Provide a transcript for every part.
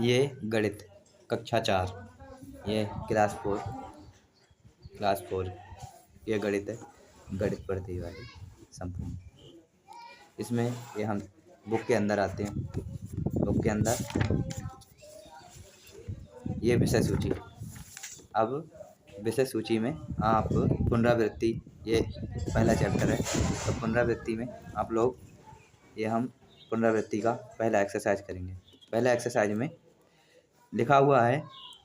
ये गणित कक्षा 4, ये क्लास 4 ये गणित है, गणित पढ़ती वाली संपूर्ण। इसमें ये हम बुक के अंदर आते हैं। बुक के अंदर ये विषय सूची। अब विषय सूची में आप पुनरावृत्ति, ये पहला चैप्टर है, तो पुनरावृत्ति में आप लोग हम पुनरावृत्ति का पहला एक्सरसाइज करेंगे। पहला एक्सरसाइज में लिखा हुआ है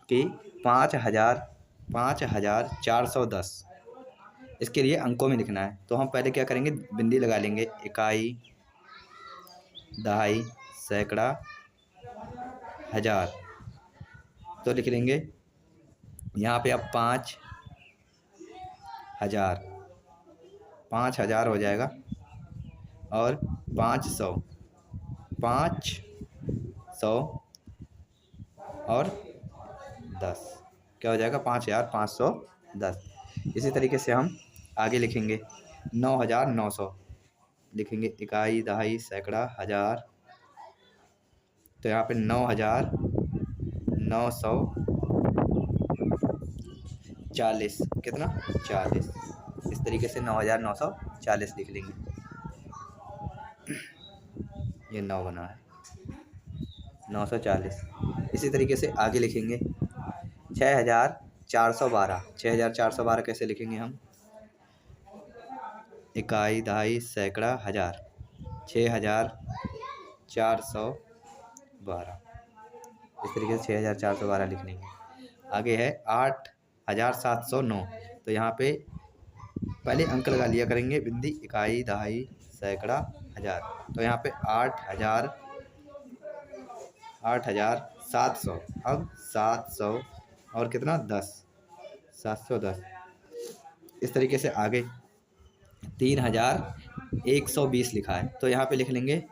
कि 5410 इसके लिए अंकों में लिखना है। तो हम पहले क्या करेंगे, बिंदी लगा लेंगे, इकाई, दहाई, सैकड़ा, हजार। तो लिख लेंगे यहाँ पे अब 5000 हो जाएगा, और 500 और 10 क्या हो जाएगा, 5510। इसी तरीके से हम आगे लिखेंगे 9900 लिखेंगे, इकाई, दहाई, सैकड़ा, हजार। तो यहाँ पे 9940 कितना, 40। इस तरीके से 9940 लिख लेंगे। ये 9 बना है, 940। इसी तरीके से आगे लिखेंगे 6412 कैसे लिखेंगे हम, इकाई, दहाई, सैकड़ा, हजार। 6412 इस तरीके से 6412 लिख लेंगे। आगे है 8709। तो यहाँ पे पहले अंक लगा लिया करेंगे, बिंदी, इकाई, दहाई, सैकड़ा, हजार। तो यहाँ पे 8700। अब 700 और कितना, 10, 710। इस तरीके से आगे 3120 लिखा है। तो यहाँ पे लिख लेंगे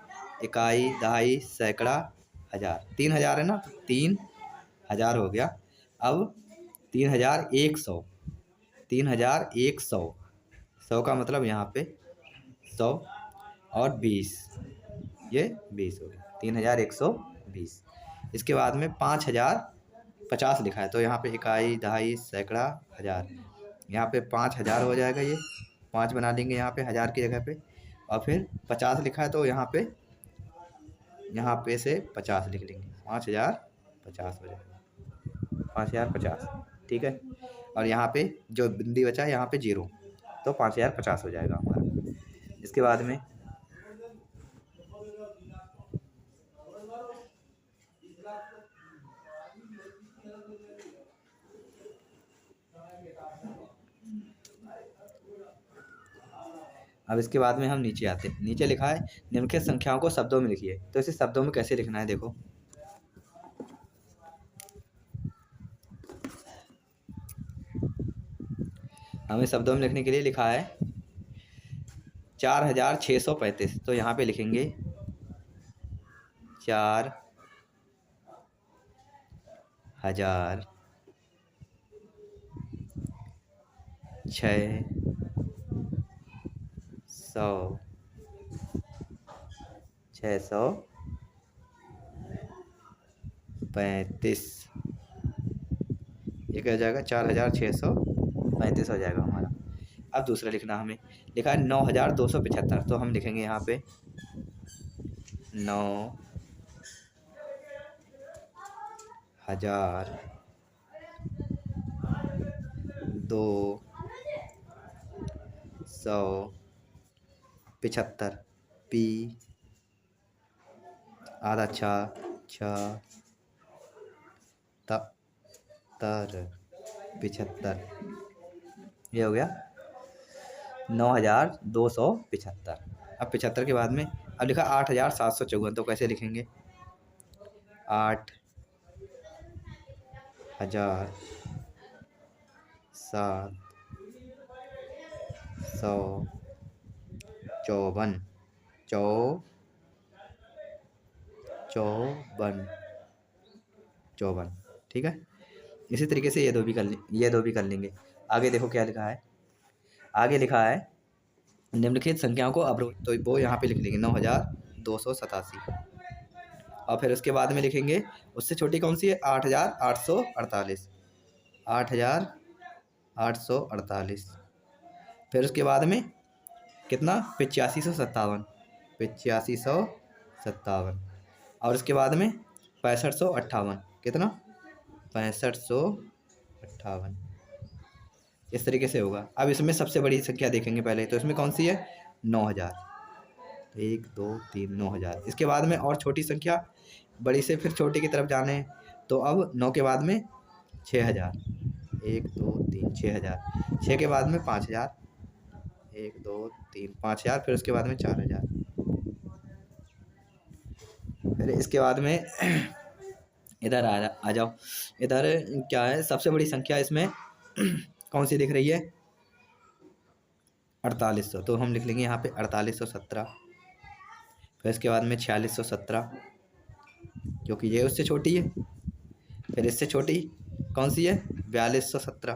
इकाई, दहाई, सैकड़ा, हजार। 3000 है ना, तो 3000 हो गया। अब 3100, 100 का मतलब यहाँ पे 100 और 20, ये 20 हो गया, 3120। इसके बाद में 5050 लिखा है। तो यहाँ पे इकाई, दहाई, सैकड़ा, हजार। यहाँ पे 5000 हो जाएगा, ये 5 बना लेंगे यहाँ पे हजार की जगह पे। और फिर 50 लिखा है, तो यहाँ पे से 50 लिख लेंगे, 5050 हो जाएगा, 5050। ठीक है। और यहाँ पे जो बिंदी बचा है यहाँ पे 0, तो 5050 हो जाएगा हमारा। इसके बाद में हम नीचे आते हैं। नीचे लिखा है निम्नलिखित संख्याओं को शब्दों में लिखिए। तो इसे शब्दों में कैसे लिखना है, देखो। हमें शब्दों में लिखने के लिए लिखा है 4635। तो यहाँ पे लिखेंगे 4635। ये क्या हो जाएगा, 4635 हो जाएगा हमारा। अब दूसरा लिखना, हमें लिखा है 9275। तो हम लिखेंगे यहाँ पे 9275, पी आधा छ 75। ये हो गया 9275। अब 75 के बाद में अब लिखा 8754। तो कैसे लिखेंगे, 8754 54। ठीक है। इसी तरीके से ये दो भी कर लेंगे। आगे देखो क्या लिखा है, आगे लिखा है निम्नलिखित संख्याओं को अवरोध। तो वो यहाँ पे लिख लेंगे 9287। और फिर उसके बाद में लिखेंगे उससे छोटी कौन सी है, 8,848, 8,848। फिर उसके बाद में कितना, 8557, 8557। और उसके बाद में 6558, कितना, 6558। इस तरीके से होगा। अब इसमें सबसे बड़ी संख्या देखेंगे पहले, तो इसमें कौन सी है, 9000, 1 2 3 9000। इसके बाद में और छोटी संख्या, बड़ी से फिर छोटी की तरफ जाने हैं, तो अब 9 के बाद में 6000, 1 2 3 6000। 6 के बाद में 5000, 1 2 3 5000। फिर उसके बाद में 4000। फिर इसके बाद में इधर आ जाओ। इधर क्या है, सबसे बड़ी संख्या इसमें कौन सी दिख रही है, 4800। तो हम लिख लेंगे यहाँ पे 4817। फिर इसके बाद में 4617, क्योंकि ये उससे छोटी है। फिर इससे छोटी कौन सी है, 4217।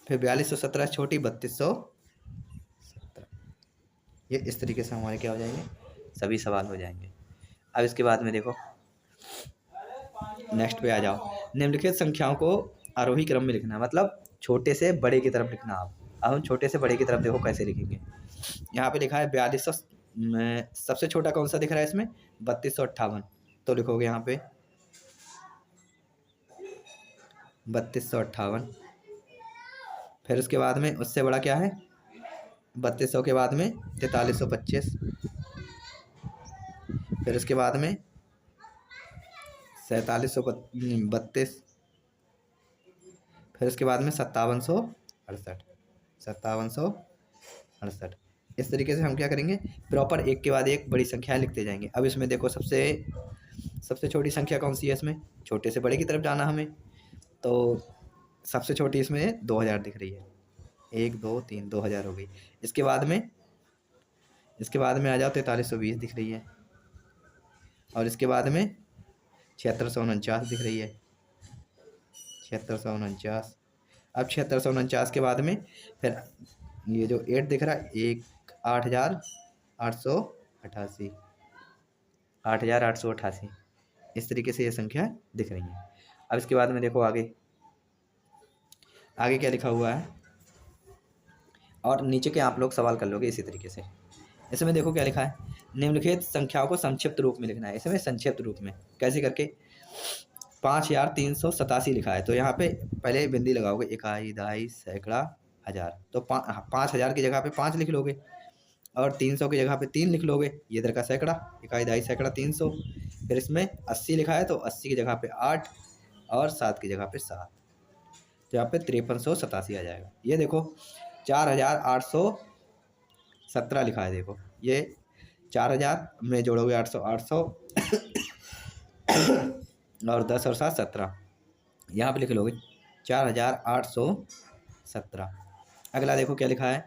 फिर 4217 छोटी 3217। ये इस तरीके से हमारे क्या हो जाएंगे, सभी सवाल हो जाएंगे। अब इसके बाद में देखो, नेक्स्ट पे आ जाओ। निम्नलिखित संख्याओं को आरोही क्रम में लिखना है, मतलब छोटे से बड़े की तरफ लिखना। आप अब हम छोटे से बड़े की तरफ देखो कैसे लिखेंगे। यहाँ पे लिखा है 4200 में सबसे छोटा कौन सा दिख रहा है इसमें, 3258। तो लिखोगे यहाँ पे 3258। फिर उसके बाद में उससे बड़ा क्या है, 3200 के बाद में 4325। फिर उसके बाद में 4732। फिर उसके बाद में 5768, 5768। इस तरीके से हम क्या करेंगे, प्रॉपर एक के बाद एक बड़ी संख्याएं लिखते जाएंगे। अब इसमें देखो सबसे छोटी संख्या कौन सी है, इसमें छोटे से बड़े की तरफ जाना हमें। तो सबसे छोटी इसमें 2000 दिख रही है, 1 2 3 2000 हो गई। इसके बाद में आ जाओ, 4320 दिख रही है। और इसके बाद में 7649 दिख रही है, 7649। अब 7649 के बाद में फिर ये जो 8 दिख रहा है, 8888, 8888। इस तरीके से ये संख्या दिख रही है। अब इसके बाद में देखो आगे क्या लिखा हुआ है, और नीचे के आप लोग सवाल कर लोगे इसी तरीके से। इसमें देखो क्या लिखा है, निम्नलिखित संख्याओं को संक्षिप्त रूप में लिखना है। इसमें संक्षिप्त रूप में कैसे करके, 5387 लिखा है, तो यहाँ पे पहले बिंदी लगाओगे, इकाई दहाई सैकड़ा हज़ार। तो 5000 की जगह पे 5 लिख लोगे, और 300 की जगह पे 3 लिख लोगे। ये इधर का सैकड़ा, इकाई दहाई सैकड़ा 300। फिर इसमें 80 लिखा है, तो 80 की जगह पे 8 और 7 की जगह पे 7। तो यहाँ पे 5387 आ जाएगा। ये देखो 4817 लिखा है, देखो ये 4000 में जोड़ोगे 800 और 10 और 7 17। यहाँ पे लिख लोगे 4817। अगला देखो क्या लिखा है,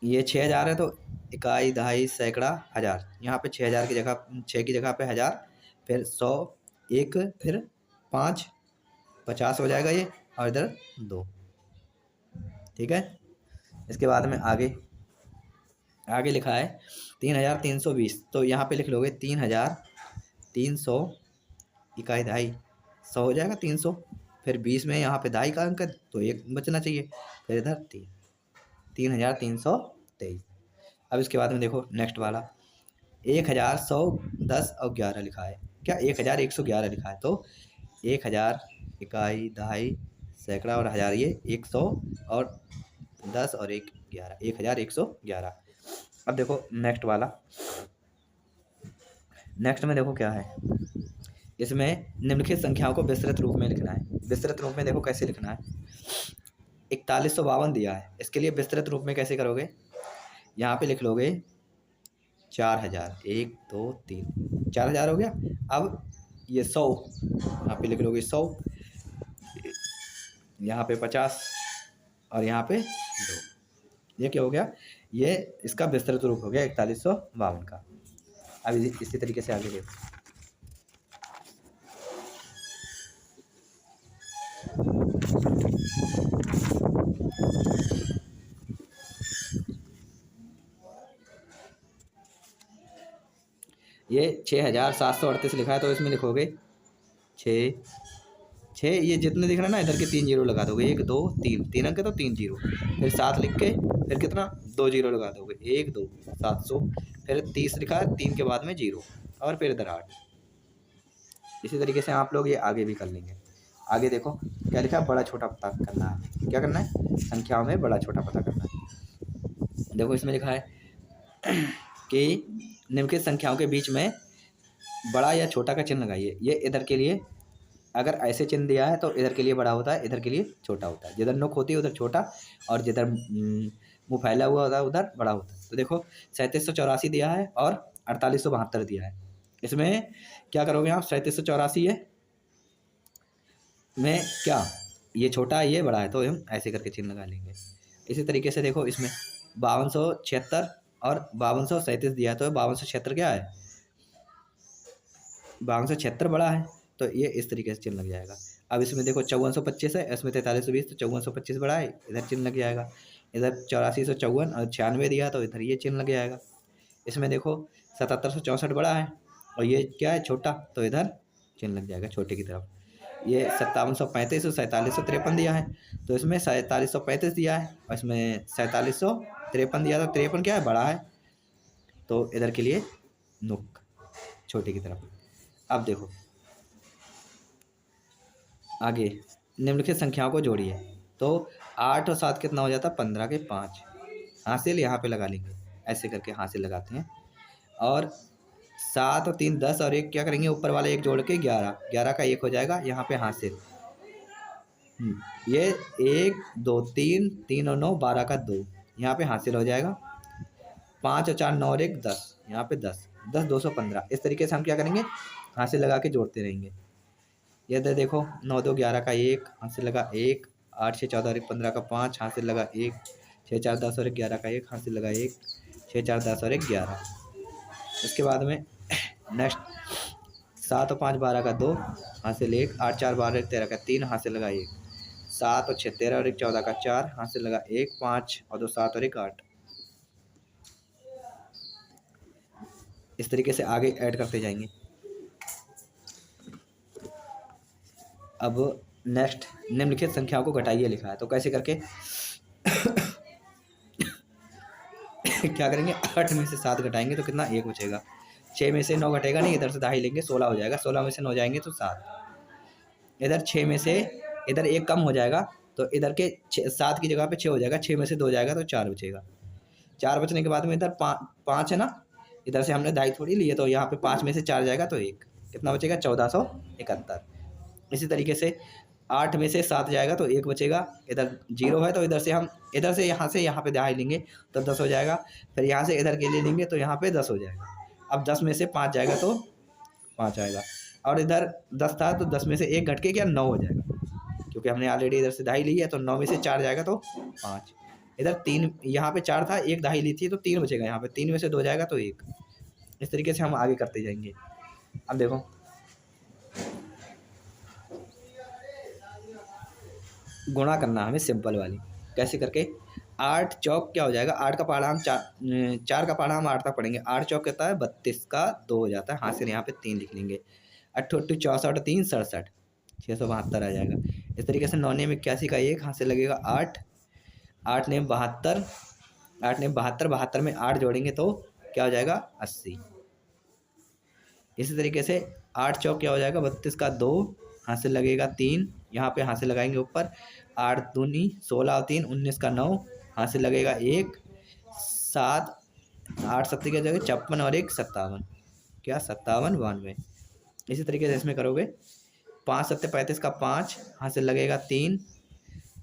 ये 6000 है, तो इकाई दहाई सैकड़ा हज़ार। यहाँ पे 6000 की जगह 6 की जगह पे 1000। फिर 100 1 फिर 5 50 हो जाएगा ये, और इधर 2। ठीक है। इसके बाद में आगे लिखा है 3320। तो यहाँ पे लिख लोगे 3300 इकाई दहाई 100 हो जाएगा 300। फिर 20 में यहाँ पे दहाई का अंक है, तो 1 बचना चाहिए। फिर इधर 3323। अब इसके बाद में देखो नेक्स्ट वाला 1110 और 11 लिखा है, क्या 1111 लिखा है। तो 1000 इकाई दहाई सैकड़ा और हज़ार, ये 100 और 10 और 1 11, 1111। अब देखो नेक्स्ट वाला, नेक्स्ट में देखो क्या है, इसमें निम्नलिखित संख्याओं को विस्तृत रूप में लिखना है। विस्तृत रूप में देखो कैसे लिखना है, 4152 दिया है, इसके लिए विस्तृत रूप में कैसे करोगे, यहाँ पे लिख लोगे 4000, 1 2 3 4000 हो गया। अब ये 100 यहाँ पे लिख लोगे 100, यहाँ पे 50 और यहाँ पे 2। ये क्या हो गया, ये इसका विस्तृत रूप हो गया 4152 का। अब इसी तरीके से आगे देखो, ये 6738 लिखा है, तो इसमें लिखोगे 6 6, ये जितने दिख रहा है ना इधर के 3 जीरो लगा दोगे, 1 2 3, 3 अंक तो 3 जीरो, फिर 7 लिख के फिर कितना 2 जीरो लगा दोगे, 1 2 700, फिर 30 लिखा है, 3 के बाद में जीरो, और फिर इधर 8। इसी तरीके से आप लोग ये आगे भी कर लेंगे। आगे देखो क्या लिखा है, बड़ा छोटा पता करना है। क्या करना है, संख्याओं में बड़ा छोटा पता करना है। देखो इसमें लिखा है कि निम्नलिखित संख्याओं के बीच में बड़ा या छोटा का चिन्ह लगाइए। ये इधर के लिए अगर ऐसे चिन्ह दिया है तो इधर के लिए बड़ा होता है, इधर के लिए छोटा होता है। जिधर नोक होती है उधर छोटा, और जिधर मुँह फैला हुआ होता है उधर बड़ा होता है। तो देखो 3784 दिया है और 4872 दिया है। इसमें क्या करोगे आप, 3784 है में क्या ये छोटा है ये बड़ा है, तो हम ऐसे करके चिन्ह लगा लेंगे। इसी तरीके से देखो इसमें 5276 और 5237 दिया है, तो 5276 क्या है, 5276 बड़ा है, तो ये इस तरीके से चिन्ह लग जाएगा। अब इसमें देखो 5425 है, इसमें 4320, तो 5425 बड़ा है, इधर चिन्ह लग जाएगा। इधर 8454 और 96 दिया, तो इधर ये चिन्ह लग जाएगा। इसमें देखो 7764 बड़ा है और ये क्या है छोटा, तो इधर चिन्ह लग जाएगा छोटे की तरफ। ये 5735 और 4753 दिया है, तो इसमें 4735 दिया है और इसमें 4753 दिया, तो 53 क्या है बड़ा है, तो इधर के लिए नुक छोटे की तरफ। अब देखो आगे निम्नलिखित संख्याओं को जोड़िए। तो 8 और 7 कितना हो जाता है, 15 के 5। हासिल यहाँ पे लगा लेंगे, ऐसे करके हासिल लगाते हैं। और 7 और 3 10 और 1 क्या करेंगे, ऊपर वाला 1 जोड़ के 11, 11 का 1 हो जाएगा यहाँ पे हासिल। ये 1 2 3, 3 और 9 12 का 2, यहाँ पे हासिल हो जाएगा। 5 और 4 9 और 1 10, यहाँ पे 10 10 215। इस तरीके से हम क्या करेंगे, हासिल लगा के जोड़ते रहेंगे। ये इधर देखो 9 2 11 का 1 हासिल लगा 1, 8 6 14 और 1 15 का 5 हासिल लगा 1, 6 4 10 और 1 11 का 1 हासिल लगा 1, 6 4 10 और 1 11। इसके बाद में नेक्स्ट 7 और 5 12 का 2 हासिल 1, 8 4 12 1 13 का 3 हासिल लगा 1, 7 और 6 13 और 1 14 का 4 हासिल लगा 1, 5 और 2 7 और 1 8। इस तरीके से आगे ऐड करते जाएंगे। अब नेक्स्ट निम्नलिखित संख्याओं को घटाइए लिखा है, तो कैसे करके क्या करेंगे, 8 में से 7 घटाएंगे तो कितना 1 बचेगा। 6 में से 9 घटेगा नहीं, इधर से 2.5 लेंगे 16 हो जाएगा। 16 में से 9 जाएंगे तो 7। इधर 6 में से इधर 1 कम हो जाएगा, तो इधर के 7 की जगह पे 6 हो जाएगा। 6 में से 2 जाएगा तो 4 बचेगा। 4 बचने के बाद में इधर 5 है ना, इधर से हमने 2.5 थोड़ी लिए, तो यहाँ पे 5 में से 4 जाएगा तो 1, कितना बचेगा 1471। इसी तरीके से 8 में से 7 जाएगा तो 1 बचेगा। इधर 0 है तो इधर से हम इधर से यहाँ पे 2.5 लेंगे तो 10 हो जाएगा। फिर यहाँ से इधर के लिए लेंगे तो यहाँ पे 10 हो जाएगा। अब 10 में से 5 जाएगा तो 5 आएगा, और इधर 10 था तो 10 में से 1 घट के क्या 9 हो जाएगा, क्योंकि हमने ऑलरेडी इधर से 2.5 ली है। तो 9 में से 4 जाएगा तो 5। इधर 3, यहाँ पे 4 था, 1 2.5 ली थी तो 3 बचेगा। यहाँ पे 3 में से 2 जाएगा तो 1। इस तरीके से हम आगे करते जाएंगे। अब देखो गुणा करना हमें सिंपल वाली, कैसे करके 8 चौक क्या हो जाएगा, 8 का पहाड़ा हम 4 का पहाड़ा हम 8 तक पढ़ेंगे। 8 चौक कहता है 32 का 2 हो जाता है, हासिल यहाँ पे 3 लिख लेंगे। 8 8 64 3 67, 672 आ जाएगा। इस तरीके से 9 ने 81 का 1 हासिल लगेगा 8, 8 ने 72, 8 ने 72, 72 में 8 जोड़ेंगे तो क्या हो जाएगा 80। इसी तरीके से 8 चौक क्या हो जाएगा 32 का 2 हासिल लगेगा 3, यहाँ पे हासिल लगाएंगे ऊपर। 8 दूनी 16 और 3 19 का 9 हासिल लगेगा 1, 7 8 70 की जगह 56 और 1 57, क्या 57 92। इसी तरीके से इसमें करोगे 5 7 35 का 5 हासिल लगेगा 3,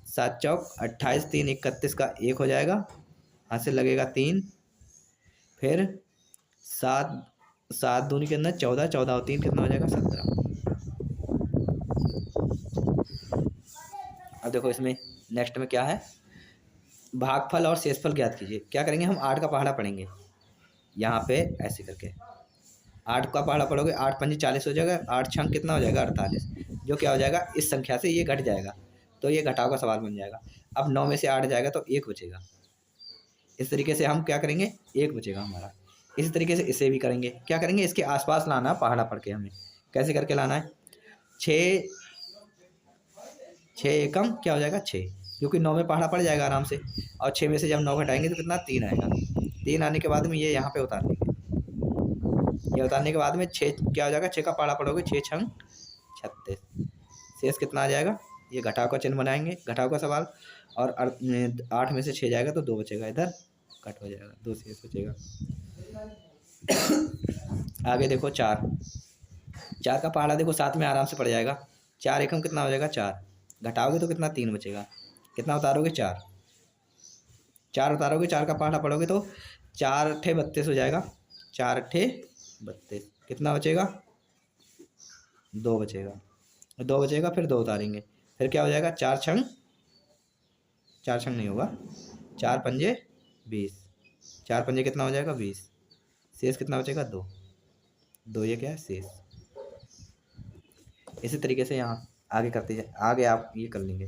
7 चौक 28 3 31 का 1 हो जाएगा, हासिल लगेगा 3। फिर 7 दूनी के अंदर 14, 14 और 3 कितना हो जाएगा 17। अब देखो इसमें नेक्स्ट में क्या है, भागफल और शेषफल ज्ञात कीजिए। क्या करेंगे, हम 8 का पहाड़ा पढ़ेंगे यहाँ पे ऐसे करके। 8 का पहाड़ा पढ़ोगे 8 पंजे 40 हो जाएगा, 8 छंग कितना हो जाएगा 48, जो क्या हो जाएगा इस संख्या से ये घट जाएगा, तो ये घटाव का सवाल बन जाएगा। अब 9 में से 8 जाएगा तो 1 बचेगा। इस तरीके से हम क्या करेंगे 1 बचेगा हमारा। इसी तरीके से इसे भी करेंगे। क्या करेंगे, इसके आसपास लाना पहाड़ा पढ़ के हमें। कैसे करके लाना है, 6 6 एकम क्या हो जाएगा 6, क्योंकि 9 में पहाड़ा पड़ जाएगा आराम से। और 6 में से जब 9 घटाएंगे तो कितना 3 आएगा। 3 आने के बाद में ये यहाँ पे उतार लेंगे। ये उतारने के बाद में 6 क्या हो जाएगा, 6 का पहाड़ा पढ़ोगे 6 छंग 36। शेष कितना आ जाएगा, ये घटाव का चिन्ह बनाएंगे, घटाव का सवाल। और 8 में से 6 जाएगा तो 2 बचेगा, इधर कट हो जाएगा, 2 शेष बचेगा। आगे देखो 4 का पहाड़ा देखो 7 में आराम से पड़ जाएगा। 4 एकम कितना हो जाएगा 4, घटाओगे तो कितना 3 बचेगा। कितना उतारोगे 4 उतारोगे, 4 का पहाड़ा पढ़ोगे तो 4 अट्ठे 32 हो जाएगा। 4 अट्ठे 32, कितना बचेगा 2 बचेगा। 2 बचेगा, फिर 2 उतारेंगे, फिर क्या हो जाएगा 4 छंग नहीं होगा, 4 पंजे 20। 4 पंजे कितना हो जाएगा 20, शेष कितना बचेगा 2। ये क्या है शेष। इसी तरीके से यहाँ आगे करते जाए, आगे आप ये कर लेंगे।